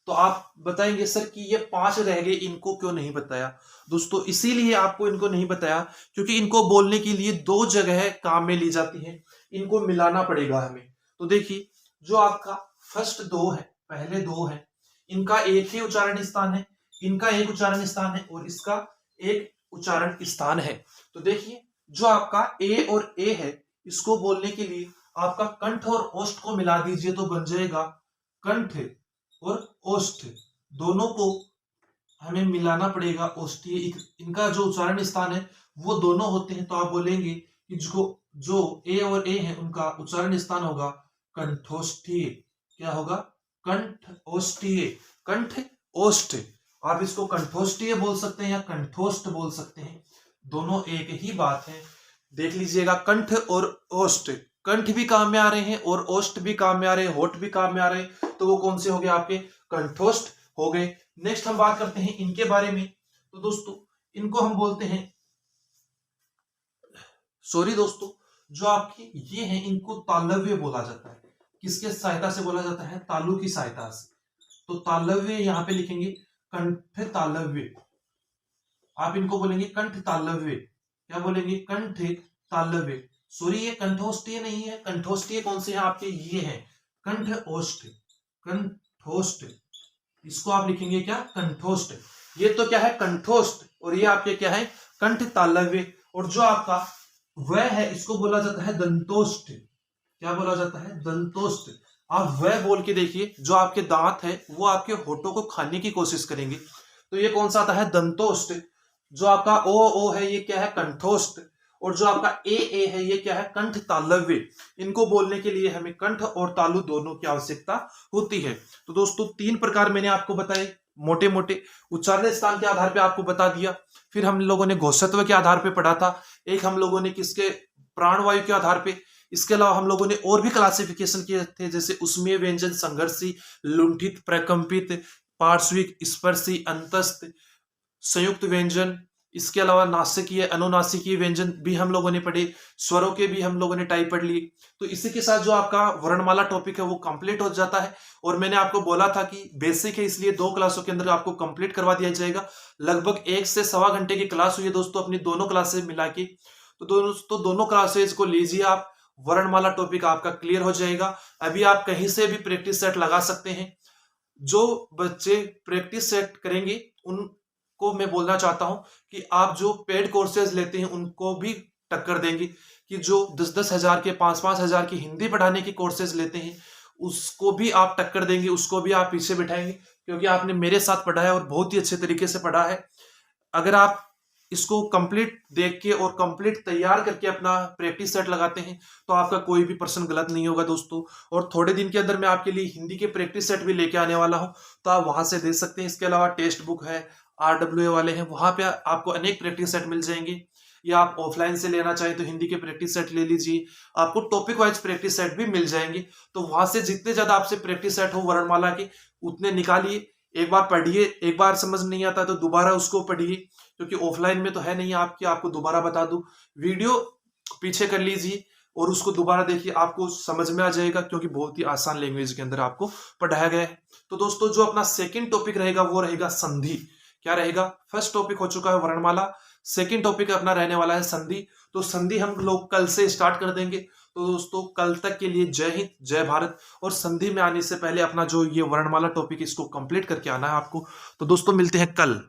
तो आप बताएंगे सर कि ये 5 रह गए, इनको क्यों नहीं बताया? दोस्तों इसीलिए आपको इनको नहीं बताया क्योंकि इनको बोलने के लिए 2 जगह काम में ली जाती है, इनको मिलाना पड़ेगा हमें। तो देखिए जो आपका फर्स्ट 2 है, पहले 2 है, इनका एक ही उच्चारण स्थान है, इनका एक उच्चारण स्थान है और इसका एक उच्चारण स्थान है। तो देखिए जो आपका ए और ए है, इसको बोलने के लिए आपका कंठ और ओष्ठ को मिला दीजिए तो बन जाएगा कंठ और ओष्ठ, दोनों को हमें मिलाना पड़ेगा। ओष्ठीय इनका जो उच्चारण स्थान है वो दोनों होते हैं, तो आप बोलेंगे कि जो ए और ए है उनका उच्चारण स्थान होगा कंठोष्ठीय। क्या होगा? कंठ ओष्ठीय, कंठ ओष्ठ। आप इसको कंठोष्ठीय बोल सकते हैं या कंठोष्ठ बोल सकते हैं, दोनों एक ही बात है। देख लीजिएगा कंठ और ओष्ठ, कंठ भी काम में आ रहे हैं और ओष्ठ भी काम में आ रहे हैं, होठ भी काम में आ रहे हैं, तो वो कौन से हो गए? आपके कंठोष्ठ हो गए। नेक्स्ट हम बात करते हैं इनके बारे में। तो दोस्तों इनको हम बोलते हैं, सॉरी दोस्तों, जो आपके ये हैं इनको तालव्य बोला जाता है। किसके सहायता से बोला जाता है? तालु की सहायता से। तो तालव्य यहां पे लिखेंगे कंठ तालव्य, आप इनको बोलेंगे कंठ तालव्य। क्या बोलेंगे? कंठ तालव्य। सॉरी ये कंठोष्ठीय नहीं है, कंठोष्ठीय कौन से हैं आपके? ये हैं कंठ ओष्ठ, कंठोष्ठ। इसको आप लिखेंगे क्या? कंठोष्ठ। ये तो क्या है? कंठोष्ठ। और ये आपके क्या है? कंठ तालव्य। और जो आपका वह है इसको बोला जाता है दंतोष्ठ। क्या बोला जाता है? दंतोष्ठ। आप वह बोल के देखिए, जो आपके दांत है वो आपके होठों को खाने की कोशिश करेंगे, तो ये कौन सा आता है? दंतोष्ठ। जो आपका ओ है ये क्या है? कंठोष्ठ। और जो आपका ए है ये क्या है? कंठ तालव्य। इनको बोलने के लिए हमें कंठ और तालु दोनों की आवश्यकता होती है। तो दोस्तों 3 प्रकार मैंने आपको बताए, मोटे मोटे उच्चारण स्थान के आधार पे आपको बता दिया। फिर हम लोगों ने घोषत्व के आधार पे पढ़ा था, एक हम लोगों ने किसके? प्राणवायु के आधार पे। इसके अलावा हम लोगों ने और भी क्लासिफिकेशन किए थे, जैसे उष्मीय व्यंजन, संघर्षी, लुंठित, प्रकंपित, पार्श्विक, स्पर्शी, अंतस्थ, संयुक्त व्यंजन। इसके अलावा नासिकीय, अनुनासिकीय व्यंजन भी हम लोगों ने पढ़े, स्वरों के भी हम लोगों ने टाइप पढ़ लिए। तो इसी के साथ जो आपका वर्णमाला टॉपिक है वो कंप्लीट हो जाता है। और मैंने आपको बोला था कि बेसिक है, इसलिए 2 क्लासों के अंदर आपको कंप्लीट करवा दिया जाएगा। लगभग 1 से सवा घंटे की क्लास हुई है दोस्तों अपनी दोनों क्लासेस मिला के। तो दोनों क्लासेज को लीजिए आप, वर्णमाला टॉपिक आपका क्लियर हो जाएगा। अभी आप कहीं से भी प्रैक्टिस सेट लगा सकते हैं। जो बच्चे प्रैक्टिस सेट करेंगे उनको मैं बोलना चाहता हूं कि आप जो पेड कोर्सेज लेते हैं उनको भी टक्कर देंगे, कि जो 10-10 हजार के, 5-5 हजार की हिंदी पढ़ाने की कोर्सेज लेते हैं उसको भी आप टक्कर देंगे, उसको भी आप पीछे बिठाएंगे, क्योंकि आपने मेरे साथ पढ़ा है और बहुत ही अच्छे तरीके से पढ़ा है। अगर आप इसको कंप्लीट देख के और कंप्लीट तैयार करके अपना प्रैक्टिस सेट लगाते हैं तो आपका कोई भी प्रश्न गलत नहीं होगा दोस्तों। और थोड़े दिन के अंदर मैं आपके लिए हिंदी के प्रैक्टिस सेट भी लेके आने वाला हूं, तो आप वहां से दे सकते हैं। इसके अलावा टेक्स्ट बुक है, RWA वाले हैं, वहां पे आपको अनेक प्रैक्टिस सेट मिल जाएंगे। या आप ऑफलाइन से लेना चाहें तो हिंदी के प्रैक्टिस सेट ले लीजिए, आपको टॉपिक वाइज प्रैक्टिस सेट भी मिल जाएंगे। तो वहां से जितने ज्यादा आपसे प्रैक्टिस सेट हो वर्णमाला के उतने निकालिए, एक बार पढ़िए, एक बार समझ नहीं आता तो दोबारा उसको पढ़िए, क्योंकि ऑफलाइन में तो है नहीं आपको दोबारा बता दूं, वीडियो पीछे कर लीजिए और उसको दोबारा देखिए, आपको समझ में आ जाएगा, क्योंकि बहुत ही आसान लैंग्वेज के अंदर आपको पढ़ाया गया है। तो दोस्तों जो अपना सेकंड टॉपिक रहेगा वो रहेगा संधि। क्या रहेगा? फर्स्ट टॉपिक हो चुका है वर्णमाला, सेकंड टॉपिक अपना रहने वाला है संधि। तो संधि हम लोग कल से स्टार्ट कर देंगे। तो दोस्तों कल तक के लिए जय हिंद, जय भारत। और संधि में आने से पहले अपना जो ये वर्णमाला टॉपिक इसको कंप्लीट करके आना है आपको। तो दोस्तों मिलते हैं कल।